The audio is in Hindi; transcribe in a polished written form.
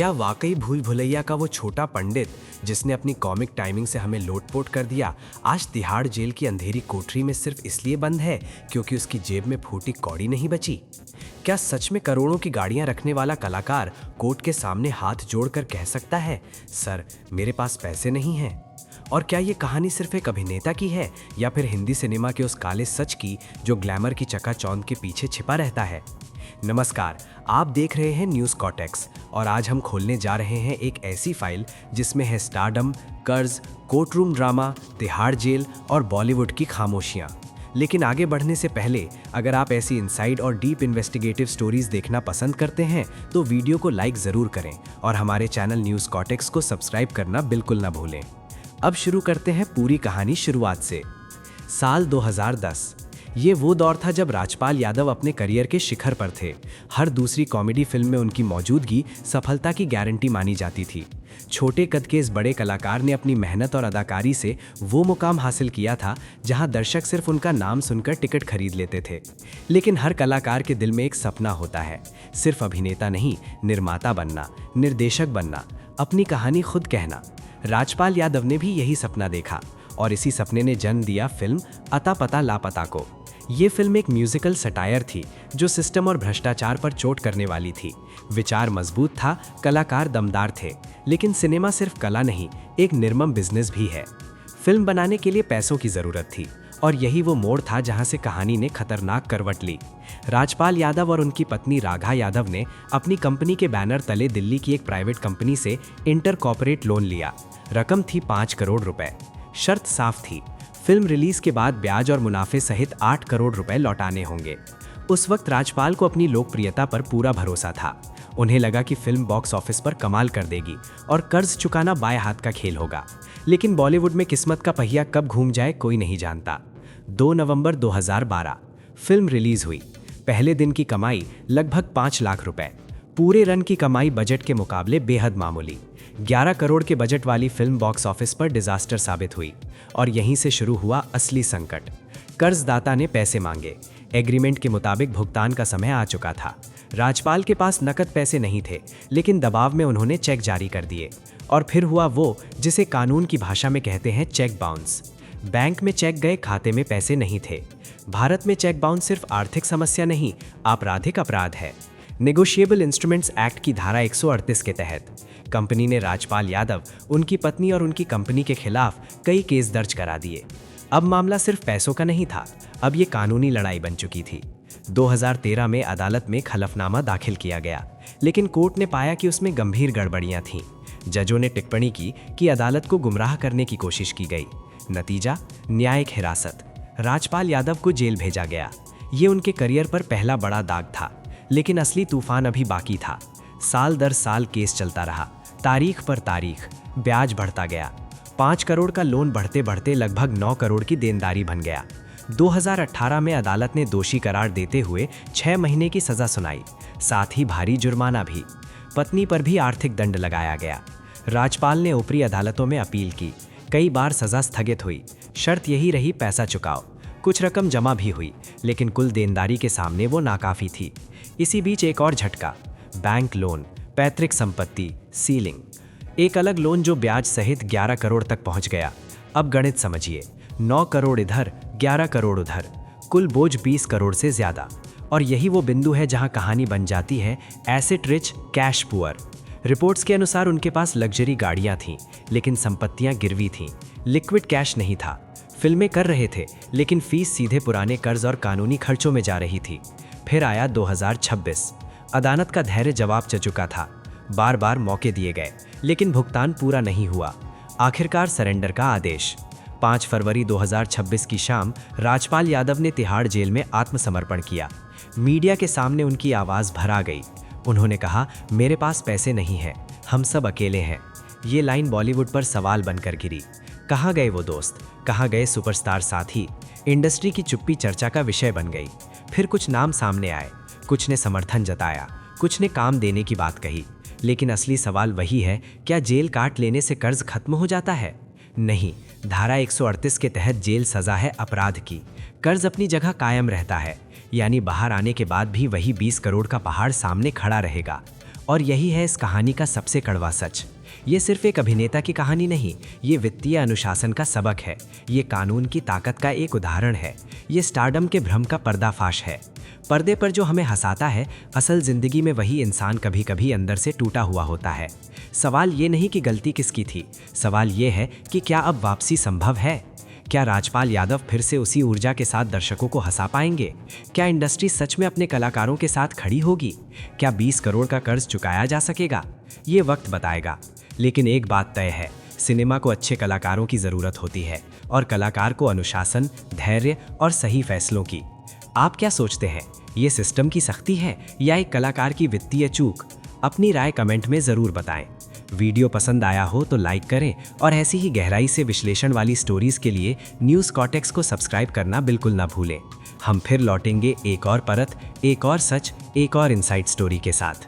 क्या वाकई भूल भुलैया का वो छोटा पंडित जिसने अपनी कॉमिक टाइमिंग से हमें लोटपोट कर दिया, आज तिहाड़ जेल की अंधेरी कोठरी में सिर्फ इसलिए बंद है क्योंकि उसकी जेब में फूटी कौड़ी नहीं बची? क्या सच में करोड़ों की गाड़ियां रखने वाला कलाकार कोर्ट के सामने हाथ जोड़कर कह सकता है, सर मेरे पास पैसे नहीं हैं? और क्या ये कहानी सिर्फ एक अभिनेता की है या फिर हिंदी सिनेमा के उस काले सच की जो ग्लैमर की चकाचौंध के पीछे छिपा रहता है? नमस्कार, आप देख रहे हैं न्यूज़ कॉटेक्स और आज हम खोलने जा रहे हैं एक ऐसी फाइल जिसमें है स्टारडम, कर्ज, कोर्टरूम ड्रामा, तिहाड़ जेल और बॉलीवुड की खामोशियां। लेकिन आगे बढ़ने से पहले अगर आप ऐसी इनसाइड और डीप इन्वेस्टिगेटिव स्टोरीज देखना पसंद करते हैं तो वीडियो को लाइक ज़रूर करें और हमारे चैनल न्यूज़ कॉटेक्स को सब्सक्राइब करना बिल्कुल ना भूलें। अब शुरू करते हैं पूरी कहानी शुरुआत से। साल 2010। ये वो दौर था जब राजपाल यादव अपने करियर के शिखर पर थे। हर दूसरी कॉमेडी फिल्म में उनकी मौजूदगी सफलता की गारंटी मानी जाती थी। छोटे कद के इस बड़े कलाकार ने अपनी मेहनत और अदाकारी से वो मुकाम हासिल किया था जहां दर्शक सिर्फ उनका नाम सुनकर टिकट खरीद लेते थे। लेकिन हर कलाकार के दिल में एक सपना होता है, सिर्फ अभिनेता नहीं, निर्माता बनना, निर्देशक बनना, अपनी कहानी खुद कहना। राजपाल यादव ने भी यही सपना देखा और इसी सपने ने जन्म दिया फिल्म अता पता लापता को। ये फिल्म एक म्यूजिकल सटायर थी जो सिस्टम और भ्रष्टाचार पर चोट करने वाली थी। विचार मजबूत था, कलाकार दमदार थे, लेकिन सिनेमा सिर्फ कला नहीं, एक निर्मम बिजनेस भी है। फिल्म बनाने के लिए पैसों की जरूरत थी और यही वो मोड़ था जहां से कहानी ने खतरनाक करवट ली। राजपाल यादव और उनकी पत्नी राघा यादव ने अपनी कंपनी के बैनर तले दिल्ली की एक प्राइवेट कंपनी से इंटर कॉर्पोरेट लोन लिया। रकम थी 5 करोड़ रुपए। शर्त साफ थी, फिल्म रिलीज के बाद ब्याज और मुनाफे सहित 8 करोड़ रुपए लौटाने होंगे। उस वक्त राजपाल को अपनी लोकप्रियता पर पूरा भरोसा था। उन्हें लगा कि फिल्म बॉक्स ऑफिस पर कमाल कर देगी और कर्ज चुकाना बाएं हाथ का खेल होगा। लेकिन बॉलीवुड में किस्मत का पहिया कब घूम जाए कोई नहीं जानता। 2 नवंबर 2012 फिल्म रिलीज हुई। पहले दिन की कमाई लगभग 5 लाख रुपए। पूरे रन की कमाई बजट के मुकाबले बेहद मामूली। 11 करोड़ के बजट वाली फिल्म बॉक्स ऑफिस पर डिजास्टर साबित हुई और यहीं से शुरू हुआ असली संकट। कर्जदाता ने पैसे मांगे। एग्रीमेंट के मुताबिक भुगतान का समय आ चुका था। राजपाल के पास नकद पैसे नहीं थे, लेकिन दबाव में उन्होंने चेक जारी कर दिए और फिर हुआ वो जिसे कानून की भाषा में कहते हैं चेक बाउंस। बैंक में चेक गए, खाते में पैसे नहीं थे। भारत में चेक बाउंस सिर्फ आर्थिक समस्या नहीं, आपराधिक अपराध है। नेगोशिएबल इंस्ट्रूमेंट्स एक्ट की धारा 138 के तहत कंपनी ने राजपाल यादव, उनकी पत्नी और उनकी कंपनी के खिलाफ कई केस दर्ज करा दिए। अब मामला सिर्फ पैसों का नहीं था, अब ये कानूनी लड़ाई बन चुकी थी। 2013 में अदालत में खलफनामा दाखिल किया गया, लेकिन कोर्ट ने पाया कि उसमें गंभीर गड़बड़ियां थीं। जजों ने टिप्पणी की कि अदालत को गुमराह करने की कोशिश की गई। नतीजा, न्यायिक हिरासत। राजपाल यादव को जेल भेजा गया। ये उनके करियर पर पहला बड़ा दाग था, लेकिन असली तूफान अभी बाकी था। साल दर साल केस चलता रहा, तारीख पर तारीख, ब्याज बढ़ता गया। 5 करोड़ का लोन बढ़ते बढ़ते लगभग 9 करोड़ की देनदारी बन गया। 2018 में अदालत ने दोषी करार देते हुए 6 महीने की सजा सुनाई, साथ ही भारी जुर्माना भी। पत्नी पर भी आर्थिक दंड लगाया गया। राजपाल ने ऊपरी अदालतों में अपील की, कई बार सजा स्थगित हुई। शर्त यही रही, पैसा चुकाओ। कुछ रकम जमा भी हुई, लेकिन कुल देनदारी के सामने वो नाकाफी थी। इसी बीच एक और झटका, बैंक लोन, पैतृक संपत्ति, सीलिंग। एक अलग लोन जो ब्याज सहित 11 करोड़ तक पहुंच गया। अब गणित समझिए, 9 करोड़ इधर, 11 करोड़ उधर, कुल बोझ 20 करोड़ से ज्यादा। और यही वो बिंदु है जहां कहानी बन जाती है asset rich, cash poor. Reports के अनुसार उनके पास लग्जरी गाड़ियां थीं, लेकिन संपत्तियां गिरवी थीं। लिक्विड कैश नहीं था। फिल्में कर रहे थे, लेकिन फीस सीधे पुराने कर्ज और कानूनी खर्चों में जा रही थी। फिर आया 2026। अदालत का धैर्य जवाब च चुका था। बार बार मौके दिए गए, लेकिन भुगतान पूरा नहीं हुआ। आखिरकार सरेंडर का आदेश। 5 फरवरी 2026 की शाम राजपाल यादव ने तिहाड़ जेल में आत्मसमर्पण किया। मीडिया के सामने उनकी आवाज़ भरा गई। उन्होंने कहा, मेरे पास पैसे नहीं हैं, हम सब अकेले हैं। ये लाइन बॉलीवुड पर सवाल बनकर गिरी। कहाँ गए वो दोस्त, कहाँ गए सुपरस्टार साथी? इंडस्ट्री की चुप्पी चर्चा का विषय बन गई। फिर कुछ नाम सामने आए, कुछ ने समर्थन जताया, कुछ ने काम देने की बात कही। लेकिन असली सवाल वही है, क्या जेल काट लेने से कर्ज खत्म हो जाता है? नहीं, धारा 138 के तहत जेल सजा है अपराध की। कर्ज अपनी जगह कायम रहता है, यानी बाहर आने के बाद भी वही 20 करोड़ का पहाड़ सामने खड़ा रहेगा। और यही है इस कहानी का सबसे कड़वा सच। ये सिर्फ एक अभिनेता की कहानी नहीं, ये वित्तीय अनुशासन का सबक है, ये कानून की ताकत का एक उदाहरण है, ये स्टारडम के भ्रम का पर्दाफाश है। पर्दे पर जो हमें हंसाता है, असल जिंदगी में वही इंसान कभी कभी अंदर से टूटा हुआ होता है। सवाल ये नहीं कि गलती किसकी थी, सवाल ये है कि क्या अब वापसी संभव है? क्या राजपाल यादव फिर से उसी ऊर्जा के साथ दर्शकों को हंसा पाएंगे? क्या इंडस्ट्री सच में अपने कलाकारों के साथ खड़ी होगी? क्या 20 करोड़ का कर्ज चुकाया जा सकेगा? ये वक्त बताएगा। लेकिन एक बात तय है, सिनेमा को अच्छे कलाकारों की ज़रूरत होती है और कलाकार को अनुशासन, धैर्य और सही फैसलों की। आप क्या सोचते हैं, ये सिस्टम की सख्ती है या एक कलाकार की वित्तीय चूक? अपनी राय कमेंट में ज़रूर बताएं। वीडियो पसंद आया हो तो लाइक करें और ऐसी ही गहराई से विश्लेषण वाली स्टोरीज के लिए न्यूज़ कॉर्टेक्स को सब्सक्राइब करना बिल्कुल ना भूलें। हम फिर लौटेंगे एक और परत, एक और सच, एक और इनसाइड स्टोरी के साथ।